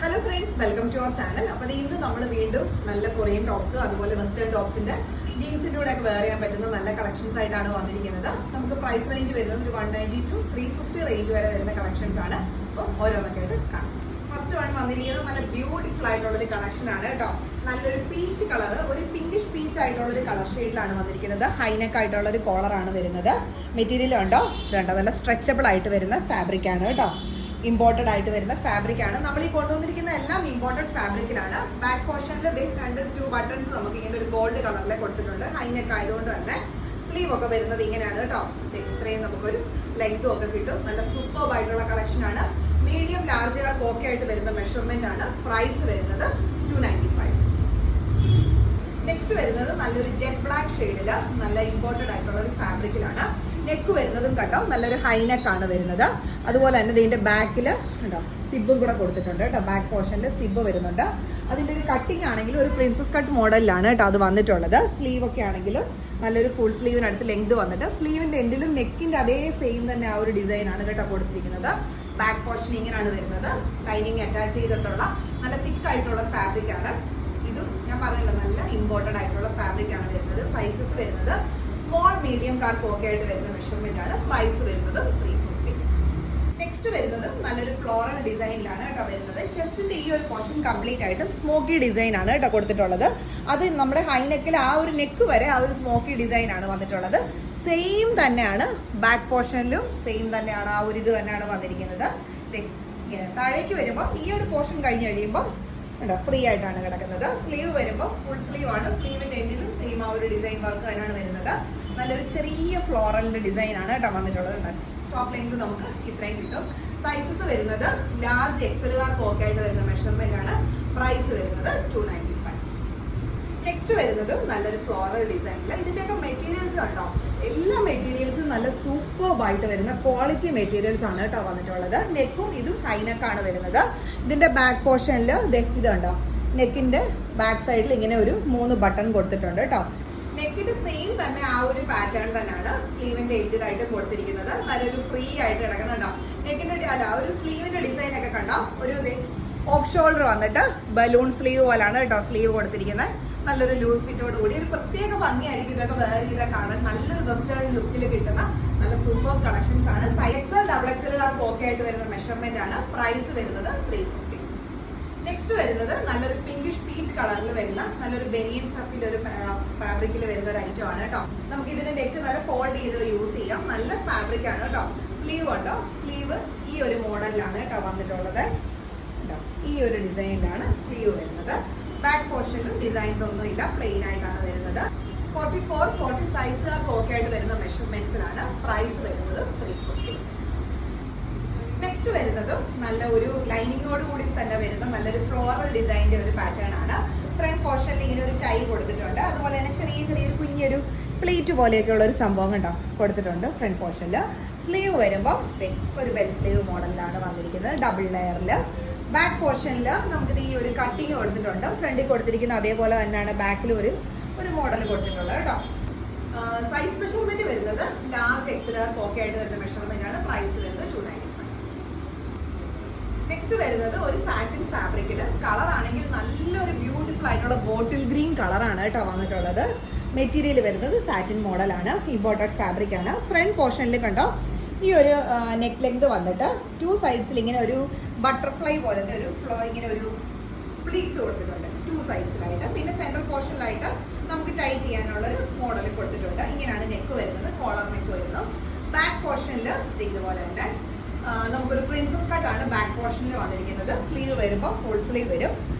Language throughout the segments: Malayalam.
Hello friends, welcome to our channel. അപ്പോൾ ഇന്ന് നമ്മൾ വീണ്ടും നല്ല കൊറിയൻ ടോപ്സും അതുപോലെ വെസ്റ്റേൺ ടോപ്സിന്റെ ജീൻസിന്റെ കൂടെ ഒക്കെ വെയർ ചെയ്യാൻ പറ്റുന്ന നല്ല കളക്ഷൻസ് ആയിട്ടാണ് വന്നിരിക്കുന്നത്. നമുക്ക് പ്രൈസ് റേഞ്ച് വരുന്നത് ഒരു 190 to 350 റേഞ്ച് വരെ വരുന്ന കളക്ഷൻസ് ആണ്. അപ്പോൾ ഓരോന്നൊക്കെ ആയിട്ട് കാണാം. ഫസ്റ്റ് വൺ വന്നിരിക്കുന്നത് നല്ല ബ്യൂട്ടിഫുൾ ആയിട്ടുള്ള ഒരു കളക്ഷൻ ആണ് കേട്ടോ. നല്ലൊരു പീച്ച് കളർ, ഒരു പിങ്കിഷ് പീച്ച് ആയിട്ടുള്ള ഒരു കളർ ഷെയ്ഡിലാണ് വന്നിരിക്കുന്നത്. ഹൈനെക്ക് ആയിട്ടുള്ള ഒരു കോളർ ആണ് വരുന്നത്. മെറ്റീരിയൽ ഉണ്ടോ ഇതുണ്ടോ, നല്ല സ്ട്രെച്ചബിൾ ആയിട്ട് വരുന്ന ഫാബ്രിക് ആണ് കേട്ടോ. ഇമ്പോർട്ടഡ് ആയിട്ട് വരുന്ന ഫാബ്രിക് ആണ്. നമ്മൾ ഈ കൊണ്ടുവന്നിരിക്കുന്ന എല്ലാം ഇമ്പോർട്ടഡ് ഫാബ്രിക്കിലാണ്. ബാക്ക് പോർഷനിൽ ടു ബട്ടൺസ് നമുക്ക് ഇങ്ങനെ ഒരു ഗോൾഡ് കളറിലെ കൊടുത്തിട്ടുണ്ട്. ഹൈനെക്ക് ആയതുകൊണ്ട് തന്നെ സ്ലീവ് ഒക്കെ വരുന്നത് ഇങ്ങനെയാണ് കേട്ടോ. ഇത്രയും നമുക്കൊരു ലെങ്തും ഒക്കെ കിട്ടും. നല്ല സൂപ്പർബ് ആയിട്ടുള്ള കളക്ഷൻ ആണ്. മീഡിയം ലാർജുകാർക്ക് ഓക്കെ ആയിട്ട് വരുന്ന മെഷർമെന്റ് ആണ്. പ്രൈസ് വരുന്നത് 295. നെക്സ്റ്റ് വരുന്നത് നല്ലൊരു ജെറ്റ് ബ്ലാക്ക് ഷെയ്ഡില് നല്ല ഇമ്പോർട്ടഡ് ആയിട്ടുള്ള ഒരു ഫാബ്രിക്കിലാണ്. നെക്ക് വരുന്നതും കണ്ടോ നല്ലൊരു ഹൈനെക്ക് ആണ് വരുന്നത്. അതുപോലെ തന്നെ ഇതിന്റെ ബാക്കിൽ കണ്ടോ സിബും കൂടെ കൊടുത്തിട്ടുണ്ട് കേട്ടോ. ബാക്ക് പോർഷനിൽ സിബ് വരുന്നുണ്ട്. അതിന്റെ ഒരു കട്ടിങ് ആണെങ്കിൽ ഒരു പ്രിൻസസ് കട്ട് മോഡലിലാണ് കേട്ടോ അത് വന്നിട്ടുള്ളത്. സ്ലീവ് ഒക്കെ ആണെങ്കിലും നല്ലൊരു ഫുൾ സ്ലീവിനടുത്ത് ലെങ്ത് വന്നിട്ട് സ്ലീവിന്റെ എൻഡിലും നെക്കിന്റെ അതേ സെയിം തന്നെ ആ ഒരു ഡിസൈൻ ആണ് കേട്ടോ കൊടുത്തിരിക്കുന്നത്. ബാക്ക് പോർഷൻ ഇങ്ങനെയാണ് വരുന്നത്. ലൈനിങ് അറ്റാച്ച് ചെയ്തിട്ടുള്ള നല്ല തിക്ക് ആയിട്ടുള്ള ഫാബ്രിക് ആണ്. ഇതും ഞാൻ പറഞ്ഞല്ലോ നല്ല ഇമ്പോർട്ടഡ് ആയിട്ടുള്ള ഫാബ്രിക് ആണ് വരുന്നത്. സൈസസ് വരുന്നത് സ്മോൾ മീഡിയം കാർക്ക് ഓക്കെ ആയിട്ട് വരുന്ന മെഷർമെന്റ് ആണ്. പ്രൈസ് വരുന്നത് 350. നെക്സ്റ്റ് വരുന്നത് നല്ലൊരു ഫ്ലോറൽ ഡിസൈനിലാണ് കേട്ടോ വരുന്നത്. ചെസ്റ്റിന്റെ ഈ ഒരു പോർഷൻ കംപ്ലീറ്റ് ആയിട്ടും സ്മോക്കി ഡിസൈൻ ആണ് കേട്ടോ കൊടുത്തിട്ടുള്ളത്. അത് നമ്മുടെ ഹൈനെക്കിൽ ആ ഒരു നെക്ക് വരെ ആ ഒരു സ്മോക്കി ഡിസൈൻ ആണ് വന്നിട്ടുള്ളത്. സെയിം തന്നെയാണ് ബാക്ക് പോർഷനിലും സെയിം തന്നെയാണ് ആ ഒരു ഇത് തന്നെയാണ് വന്നിരിക്കുന്നത്. താഴേക്ക് വരുമ്പോൾ ഈ ഒരു പോർഷൻ കഴിഞ്ഞ് കഴിയുമ്പോൾ ഫ്രീ ആയിട്ടാണ് കിടക്കുന്നത്. സ്ലീവ് വരുമ്പോൾ ഫുൾ സ്ലീവ് ആണ്. സ്ലീവിന്റെ എൻഡിലും സെയിം ആ ഒരു ഡിസൈൻ വർക്ക് തന്നെയാണ് വരുന്നത്. നല്ലൊരു ചെറിയ ഫ്ലോറലിന്റെ ഡിസൈൻ ആണ് കേട്ടോ വന്നിട്ടുള്ളത്. ടോപ്പ് ലെങ്ത് നമുക്ക് ഇത്രയും കിട്ടും. സൈസസ് വരുന്നത് ലാർജ് എക്സലുകാർക്ക് ഓക്കെ ആയിട്ട് വരുന്ന മെഷർമെന്റ് ആണ്. പ്രൈസ് വരുന്നത് 295. നെക്സ്റ്റ് വരുന്നത് നല്ലൊരു ഫ്ലോറൽ ഡിസൈനിൽ ഇതിന്റെയൊക്കെ മെറ്റീരിയൽസ് കണ്ടോ. എല്ലാ മെറ്റീരിയൽസും നല്ല സൂപ്പർബ് ആയിട്ട് വരുന്ന ക്വാളിറ്റി മെറ്റീരിയൽസ് ആണ് കേട്ടോ വന്നിട്ടുള്ളത്. നെക്കും ഇതും ഹൈനെക്കാണ് വരുന്നത്. ഇതിന്റെ ബാക്ക് പോർഷനിൽ ഇത് കണ്ടോ, നെക്കിന്റെ ബാക്ക് സൈഡിൽ ഇങ്ങനെ ഒരു 3 ബട്ടൺ കൊടുത്തിട്ടുണ്ട് കേട്ടോ. നെക്കിന്റെ സെയിം തന്നെ ആ ഒരു പാറ്റേൺ തന്നെയാണ് സ്ലീവിന്റെ എൻഡിലായിട്ട് കൊടുത്തിരിക്കുന്നത്. നല്ലൊരു ഫ്രീ ആയിട്ട് കിടക്കുന്നുണ്ടോ. നെക്കിന്റെ അല്ല ഒരു സ്ലീവിന്റെ ഡിസൈൻ ഒക്കെ കണ്ടോ, ഒരു ഓഫ് ഷോൾഡർ വന്നിട്ട് ബലൂൺ സ്ലീവ് പോലാണ് കേട്ടോ സ്ലീവ് കൊടുത്തിരിക്കുന്നത്. നല്ലൊരു ലൂസ് ഫിറ്റോട് കൂടി ഒരു പ്രത്യേക ഭംഗിയായിരിക്കും ഇതൊക്കെ വേറെ ചെയ്താൽ കാണാൻ. നല്ലൊരു വെസ്റ്റേൺ ലുക്കിൽ കിട്ടുന്ന നല്ല സൂപ്പർ കളക്ഷൻസ് ആണ്. എക്സൽ ഡബിൾ എക്സലുകാർക്ക് ഓക്കെ ആയിട്ട് വരുന്ന മെഷർമെന്റ് ആണ്. പ്രൈസ് വരുന്നത് 350. നെക്സ്റ്റ് വരുന്നത് നല്ലൊരു പിങ്കിഷ് പീച്ച് കളറിൽ വരുന്ന നല്ലൊരു ബനിയൻ സ്റ്റഫിന്റെ ഒരു ഫാബ്രിക്കിൽ വരുന്ന ഒരു ഐറ്റം ആണ് കേട്ടോ. നമുക്ക് ഇതിന്റെ നെക്ക് നല്ല ഫോൾഡ് ചെയ്ത് യൂസ് ചെയ്യാം. നല്ല ഫാബ്രിക് ആണ് കേട്ടോ. സ്ലീവ് ഉണ്ടോ, സ്ലീവ് ഈ ഒരു മോഡലിലാണ് കേട്ടോ വന്നിട്ടുള്ളത്. ഈ ഒരു ഡിസൈനിലാണ് സ്ലീവ് വരുന്നത്. ബാക്ക് പോർഷനിലും ഡിസൈൻസ് ഒന്നും ഇല്ല, പ്ലെയിൻ ആയിട്ടാണ് വരുന്നത്. 44-40 സൈസുകാർക്ക് ഓക്കെ ആയിട്ട് വരുന്ന മെഷർമെന്റ്സിലാണ്. പ്രൈസ് വരുന്നത് 350. നെക്സ്റ്റ് വരുന്നതും നല്ല ഒരു ലൈനിങ്ങോട് കൂടി തന്നെ വരുന്ന നല്ലൊരു ഫ്ലോറൽ ഡിസൈനിന്റെ ഒരു പാറ്റേൺ ആണ്. ഫ്രണ്ട് പോർഷനിൽ ഇങ്ങനെ ഒരു ടൈ കൊടുത്തിട്ടുണ്ട്. അതുപോലെ തന്നെ ചെറിയൊരു കുഞ്ഞൊരു പ്ലീറ്റ് പോലെയൊക്കെയുള്ള ഒരു സംഭവം കണ്ടോ കൊടുത്തിട്ടുണ്ട് ഫ്രണ്ട് പോർഷനിൽ. സ്ലീവ് വരുമ്പോൾ ഒരു ബെൽ സ്ലീവ് മോഡലിലാണ് വന്നിരിക്കുന്നത്, ഡബിൾ ലെയറിൽ. ബാക്ക് പോർഷനിൽ നമുക്കിത് ഈ ഒരു കട്ടിങ് കൊടുത്തിട്ടുണ്ട്. ഫ്രണ്ടിൽ കൊടുത്തിരിക്കുന്ന അതേപോലെ തന്നെയാണ് ബാക്കിൽ ഒരു മോഡൽ കൊടുത്തിട്ടുള്ളത് കേട്ടോ. സൈസ് മെഷർമെന്റ് വരുന്നത് ലാർജ് എക്സലുകാർക്ക് ഓക്കെ ആയിട്ട് വരുന്ന മെഷർമെന്റ് ആണ്. പ്രൈസ് വരുന്നത് 295. നെക്സ്റ്റ് വരുന്നത് ഒരു സാറ്റിൻ ഫാബ്രിക്കിൽ കളർ ആണെങ്കിൽ നല്ലൊരു ബ്യൂട്ടിഫുൾ ആയിട്ടുള്ള ബോട്ടിൽ ഗ്രീൻ കളറാണ് കേട്ടോ വന്നിട്ടുള്ളത്. മെറ്റീരിയൽ വരുന്നത് സാറ്റിൻ മോഡലാണ്. ഇമ്പോർട്ടഡ് ഫാബ്രിക് ആണ്. ഫ്രണ്ട് പോർഷനിൽ കണ്ടോ ഈ ഒരു നെക്ക് ലെങ്ത് വന്നിട്ട് 2 സൈഡ്സിൽ ഇങ്ങനെ ഒരു ബട്ടർഫ്ലൈ പോലത്തെ ഒരു ഇങ്ങനെ ഒരു പ്ലീറ്റ്സ് കൊടുത്തിട്ടുണ്ട് 2 സൈഡ്സിലായിട്ട്. പിന്നെ സെൻട്രൽ പോർഷനിലായിട്ട് നമുക്ക് ടൈ ചെയ്യാനുള്ള ഒരു മോഡൽ കൊടുത്തിട്ടുണ്ട്. ഇങ്ങനെയാണ് നെക്ക് വരുന്നത്. കോളർ നെക്ക് വരുന്നു. ബാക്ക് പോർഷനിൽ ഇതുപോലെ തന്നെ നമുക്കൊരു പ്രിൻസസ് കട്ടാണ് ബാക്ക് പോർഷനിൽ വന്നിരിക്കുന്നത്. സ്ലീവ് വരുമ്പോൾ ഫുൾ സ്ലീവ് വരും.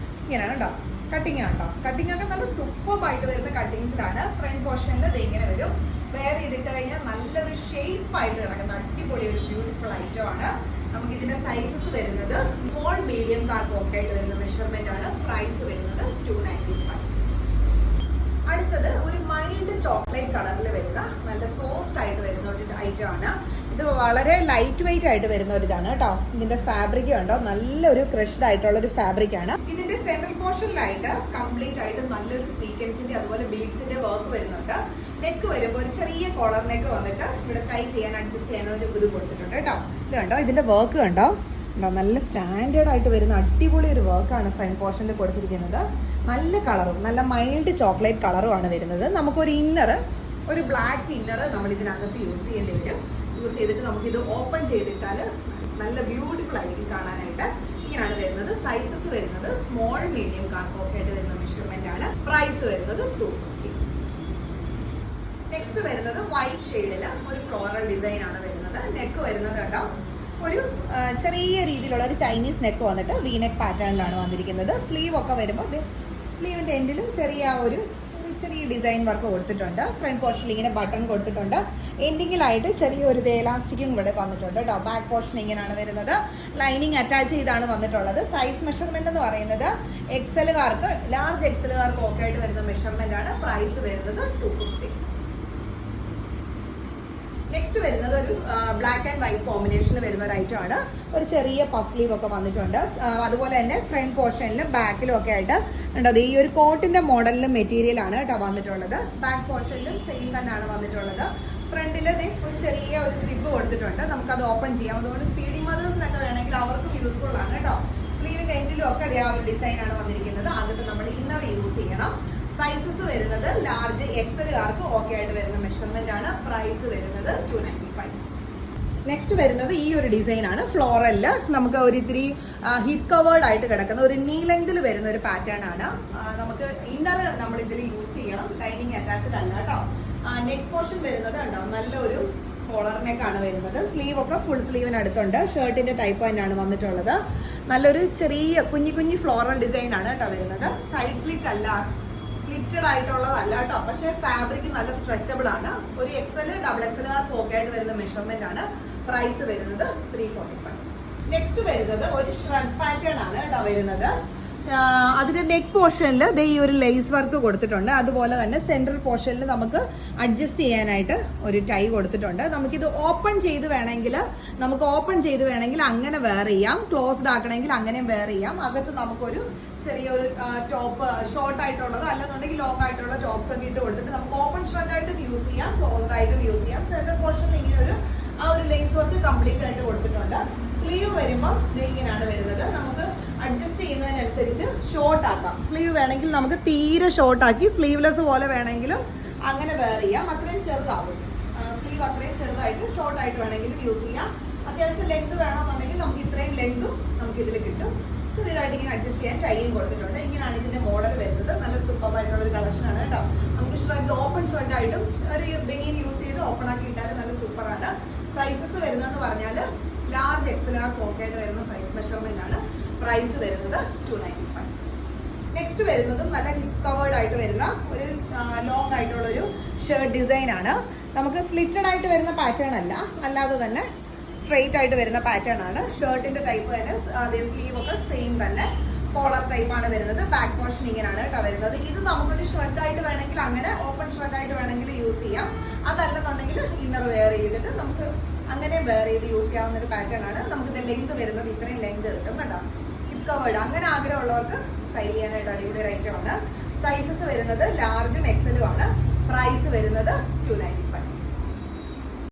ഇങ്ങനെയാണ് കേട്ടോ. കട്ടിങ് ആണ് കേട്ടോ. കട്ടിങ് ഒക്കെ നല്ല സൂപ്പർബായിട്ട് വരുന്ന കട്ടിങ്സിലാണ്. ഫ്രണ്ട് പോർഷനിൽ ഇത് ഇങ്ങനെ വരും. വെയർ ചെയ്തിട്ട് കഴിഞ്ഞാൽ നല്ലൊരു ഷേപ്പ് ആയിട്ട് കിടക്കുന്ന അടിപൊളി ഒരു ബ്യൂട്ടിഫുൾ ഐറ്റം ആണ്. നമുക്ക് ഇതിന്റെ സൈസസ് വരുന്നത് സ്മോൾ മീഡിയം കാർക്ക് ഓക്കെ ആയിട്ട് വരുന്ന മെഷർമെന്റ് ആണ്. പ്രൈസ് വരുന്നത് 295. അടുത്തത് ഒരു മൈൽഡ് ചോക്ലേറ്റ് കളറിൽ വരുന്ന നല്ല സോഫ്റ്റ് ആയിട്ട് വരുന്ന ഒരു ഐറ്റം ആണ്. ഇത് വളരെ ലൈറ്റ് വെയിറ്റ് ആയിട്ട് വരുന്ന ഒരു ഇതാണ് കേട്ടോ. ഇതിന്റെ ഫാബ്രിക് ഉണ്ടോ നല്ലൊരു ക്രഷ്ഡ് ആയിട്ടുള്ള ഒരു ഫാബ്രിക് ആണ്. ഇതിന്റെ സെൻട്രൽ പോർഷനിലായിട്ട് കംപ്ലീറ്റ് ആയിട്ട് നല്ലൊരു സ്വീക്വൻസിന്റെ അതുപോലെ ബീഡ്സിന്റെ വർക്ക് വരുന്നുണ്ട്. നെക്ക് വരുമ്പോൾ ഒരു ചെറിയ കോളർ നെക്ക് വന്നിട്ട് ഇവിടെ ടൈ ചെയ്യാൻ അഡ്ജസ്റ്റ് ചെയ്യാൻ ഒരു ഇത് കൊടുത്തിട്ടുണ്ട് കേട്ടോ. ഇത് കണ്ടോ ഇതിന്റെ വർക്ക് കണ്ടോ നല്ല സ്റ്റാൻഡേർഡ് ആയിട്ട് വരുന്ന അടിപൊളി ഒരു വർക്കാണ് ഫ്രണ്ട് പോർഷനിൽ കൊടുത്തിരിക്കുന്നത്. നല്ല കളറും നല്ല മൈൽഡ് ചോക്ലേറ്റ് കളറുമാണ് വരുന്നത്. നമുക്കൊരു ഇന്നർ, ഒരു ബ്ലാക്ക് ഇന്നർ നമ്മൾ ഇതിനകത്ത് യൂസ് ചെയ്യേണ്ടി വരും. യൂസ് ചെയ്തിട്ട് നമുക്കിത് ഓപ്പൺ ചെയ്തിട്ടാൽ നല്ല ബ്യൂട്ടിഫുൾ ആയിരിക്കും കാണാനായിട്ട്. ഇങ്ങനെയാണ് വരുന്നത്. സൈസസ് വരുന്നത് സ്മോൾ, മീഡിയം, കാർഗോ ആയിട്ട് വരുന്ന മെഷർമെന്റ് ആണ്. പ്രൈസ് വരുന്നത് 250. നെക്സ്റ്റ് വരുന്നത് വൈറ്റ് ഷെയ്ഡിൽ ഒരു ഫ്ലോറൽ ഡിസൈൻ ആണ് വരുന്നത്. നെക്ക് വരുന്നത് കണ്ടോ, ഒരു ചെറിയ രീതിയിലുള്ള ഒരു ചൈനീസ് നെക്ക് വന്നിട്ട് വീനെക്ക് പാറ്റേണിലാണ് വന്നിരിക്കുന്നത്. സ്ലീവ് ഒക്കെ വരുമ്പോൾ സ്ലീവിൻ്റെ എൻഡിലും ചെറിയ ഡിസൈൻ വർക്ക് കൊടുത്തിട്ടുണ്ട്. ഫ്രണ്ട് പോർഷനിൽ ഇങ്ങനെ ബട്ടൺ കൊടുത്തിട്ടുണ്ട്. എൻഡിങ്ങിലായിട്ട് ചെറിയൊരു എലാസ്റ്റിക്കും ഇവിടെ വന്നിട്ടുണ്ട് കേട്ടോ. ബാക്ക് പോർഷൻ ഇങ്ങനെയാണ് വരുന്നത്. ലൈനിങ് അറ്റാച്ച് ചെയ്താണ് വന്നിട്ടുള്ളത്. സൈസ് മെഷർമെന്റ് എന്ന് പറയുന്നത് എക്സലുകാർക്ക്, ലാർജ് എക്സലുകാർക്ക് ഒക്കെ ആയിട്ട് വരുന്ന മെഷർമെന്റ് ആണ്. പ്രൈസ് വരുന്നത് 250. നെക്സ്റ്റ് വരുന്നത് ഒരു ബ്ലാക്ക് ആൻഡ് വൈറ്റ് കോമ്പിനേഷനിൽ വരുന്ന ഒരു ഐറ്റം ആണ്. ഒരു ചെറിയ പഫ് സ്ലീവ് ഒക്കെ വന്നിട്ടുണ്ട്. അതുപോലെ തന്നെ ഫ്രണ്ട് പോർഷനിലും ബാക്കിലും ഒക്കെ ആയിട്ട് ഉണ്ടത് ഈ ഒരു കോട്ടിന്റെ മോഡലിലും മെറ്റീരിയലാണ് കേട്ടോ വന്നിട്ടുള്ളത്. ബാക്ക് പോർഷനിലും സെയിം തന്നെയാണ് വന്നിട്ടുള്ളത്. ഫ്രണ്ടിൽ ഒരു ചെറിയ ഒരു സിബ് കൊടുത്തിട്ടുണ്ട്. നമുക്കത് ഓപ്പൺ ചെയ്യാം. അതുകൊണ്ട് ഫീഡിംഗ് മദേഴ്സിനൊക്കെ വേണമെങ്കിൽ അവർക്കും യൂസ്ഫുൾ ആണ് കേട്ടോ. സ്ലീവിന്റെ എൻഡിലും ഒക്കെ അതേ ആ ഒരു ഡിസൈൻ ആണ് വന്നിരിക്കുന്നത്. അതൊക്കെ നമ്മൾ ഇന്നർ യൂസ് ചെയ്യണം. സൈസസ് വരുന്നത് ലാർജ് എക്സലുകാർക്ക് ഓക്കെ ആയിട്ട് വരുന്ന മെഷർമെന്റ് ആണ്. പ്രൈസ് വരുന്നത് 295. നെക്സ്റ്റ് വരുന്നത് ഈ ഒരു ഡിസൈൻ ആണ്. ഫ്ലോറലില് നമുക്ക് ഒരു ഇത്തിരി ഹിപ്പ് കവേർഡ് ആയിട്ട് കിടക്കുന്ന ഒരു നീ ലെങ്തിൽ വരുന്ന ഒരു പാറ്റേൺ ആണ്. നമുക്ക് ഇന്നർ നമ്മൾ ഇതിൽ യൂസ് ചെയ്യണം. ലൈനിങ് അറ്റാച്ച്ഡ് അല്ല കേട്ടോ. നെക്ക് പോർഷൻ വരുന്നത് കണ്ടോ, നല്ലൊരു കോളർ നെക്കാണ് വരുന്നത്. സ്ലീവ് ഒക്കെ ഫുൾ സ്ലീവിന് അടുത്തുണ്ട്. ഷർട്ടിന്റെ ടൈപ്പ് തന്നെയാണ് വന്നിട്ടുള്ളത്. നല്ലൊരു ചെറിയ കുഞ്ഞു ഫ്ലോറൽ ഡിസൈൻ ആണ് കേട്ടോ വരുന്നത്. സൈഡ് സ്ലിറ്റ് അല്ല, സ്ലിറ്റഡ് ആയിട്ടുള്ളതല്ല കേട്ടോ. പക്ഷേ ഫാബ്രിക് നല്ല സ്ട്രെച്ചബിൾ ആണ്. ഒരു എക്സൽ, ഡബിൾ എക്സലുകാർക്ക് ഓക്കെ ആയിട്ട് വരുന്ന മെഷർമെന്റ് ആണ്. പ്രൈസ് വരുന്നത് 345. നെക്സ്റ്റ് വരുന്നത് ഒരു ഷ്രഗ് പാറ്റേൺ ആണ് കേട്ടോ വരുന്നത്. അതിന്റെ നെക്ക് പോർഷനിൽ ഈ ഒരു ലേസ് വർക്ക് കൊടുത്തിട്ടുണ്ട്. അതുപോലെ തന്നെ സെൻട്രൽ പോർഷനിൽ നമുക്ക് അഡ്ജസ്റ്റ് ചെയ്യാനായിട്ട് ഒരു ടൈ കൊടുത്തിട്ടുണ്ട്. നമുക്കിത് ഓപ്പൺ ചെയ്ത് വേണമെങ്കിൽ അങ്ങനെ വെയർ ചെയ്യാം. ക്ലോസ്ഡ് ആക്കണമെങ്കിൽ അങ്ങനെയും വെയർ ചെയ്യാം. അകത്ത് നമുക്കൊരു ചെറിയൊരു ടോപ്പ്, ഷോർട്ട് ആയിട്ടുള്ളത് അല്ലെന്നുണ്ടെങ്കിൽ ലോങ് ആയിട്ടുള്ള ടോപ്സ് ഒക്കെ ഇട്ട് കൊടുത്തിട്ട് നമുക്ക് ഓപ്പൺ ഷർട്ട് ആയിട്ടും യൂസ് ചെയ്യാം, ക്ലോസ്ഡ് ആയിട്ടും യൂസ് ചെയ്യാം. സെൻട്രൽ പോർഷനിൽ ഇങ്ങനെ ആ ഒരു ലേസ് വർക്ക് കംപ്ലീറ്റ് ആയിട്ട് കൊടുത്തിട്ടുണ്ട്. സ്ലീവ് വരുമ്പോൾ ഇങ്ങനെയാണ് വരുന്നത്. നമുക്ക് അഡ്ജസ്റ്റ് ചെയ്യുന്നതിനനുസരിച്ച് ഷോർട്ട് ആക്കാം. സ്ലീവ് വേണമെങ്കിൽ നമുക്ക് തീരെ ഷോർട്ട് ആക്കി സ്ലീവ്ലെസ് പോലെ വേണമെങ്കിലും അങ്ങനെ വെയർ ചെയ്യാം. അത്രയും ചെറുതാകും സ്ലീവ്. അത്രയും ചെറുതായിട്ട് ഷോർട്ട് ആയിട്ട് വേണമെങ്കിലും യൂസ് ചെയ്യാം. അത്യാവശ്യം ലെങ്ത് വേണമെന്നുണ്ടെങ്കിൽ നമുക്ക് ഇത്രയും ലെങ്തും നമുക്ക് ഇതിൽ കിട്ടും. ചെറിയതായിട്ട് ഇങ്ങനെ അഡ്ജസ്റ്റ് ചെയ്യാൻ ടൈയും കൊടുത്തിട്ടുണ്ട്. ഇങ്ങനെയാണ് ഇതിന്റെ മോഡൽ വരുന്നത്. നല്ല സൂപ്പർ ആയിട്ടുള്ള ഒരു കളക്ഷൻ ആണ് കേട്ടോ. നമുക്ക് ഷ്രഗ്, ഓപ്പൺ ഷ്രഗ് ആയിട്ടും ഒരു ബനിയൻ യൂസ് ചെയ്ത് ഓപ്പൺ ആക്കി ഇട്ടാലും നല്ല സൂപ്പറാണ്. സൈസസ് വരുന്നതെന്ന് പറഞ്ഞാൽ ലാർജ് എക്സലുകാർക്ക് ഓക്കെ ആയിട്ട് വരുന്ന സൈസ് മെഷർമെന്റ് ആണ്. പ്രൈസ് വരുന്നത് 295. നെക്സ്റ്റ് വരുന്നതും നല്ല ഹിപ്പ് കവേർഡ് ആയിട്ട് വരുന്ന ഒരു ലോങ് ആയിട്ടുള്ള ഒരു ഷർട്ട് ഡിസൈൻ ആണ്. നമുക്ക് സ്ലിറ്റഡ് ആയിട്ട് വരുന്ന പാറ്റേൺ അല്ല, അല്ലാതെ തന്നെ സ്ട്രെയിറ്റ് ആയിട്ട് വരുന്ന പാറ്റേൺ ആണ്. ഷർട്ടിന്റെ ടൈപ്പ് തന്നെ അതേ, സ്ലീവ് ഒക്കെ സെയിം തന്നെ കോളർ ടൈപ്പ് ആണ് വരുന്നത്. ബാക്ക് പോർഷൻ ഇങ്ങനെയാണ് കേട്ടോ വരുന്നത്. ഇത് നമുക്കൊരു ഷ്രഗ് ആയിട്ട് വേണമെങ്കിൽ അങ്ങനെ, ഓപ്പൺ ഷ്രഗ് ആയിട്ട് വേണമെങ്കിൽ യൂസ് ചെയ്യാം. അതല്ലെന്നുണ്ടെങ്കിൽ ഇന്നർ വെയർ ചെയ്തിട്ട് നമുക്ക് അങ്ങനെ വെയർ ചെയ്ത് യൂസ് ചെയ്യാവുന്ന ഒരു പാറ്റേൺ ആണ്. നമുക്കിത് ലെങ്ത് വരുന്നത് ഇത്രയും ലെങ്ത് കിട്ടും കേട്ടോ. ഹിപ്പ് കവേർഡ് അങ്ങനെ ആഗ്രഹമുള്ളവർക്ക് സ്റ്റൈൽ ചെയ്യാനായിട്ട് അടിപൊളി ഒരു ഐറ്റം ആണ്. സൈസസ് വരുന്നത് ലാർജും എക്സലും ആണ്. പ്രൈസ് വരുന്നത് 295.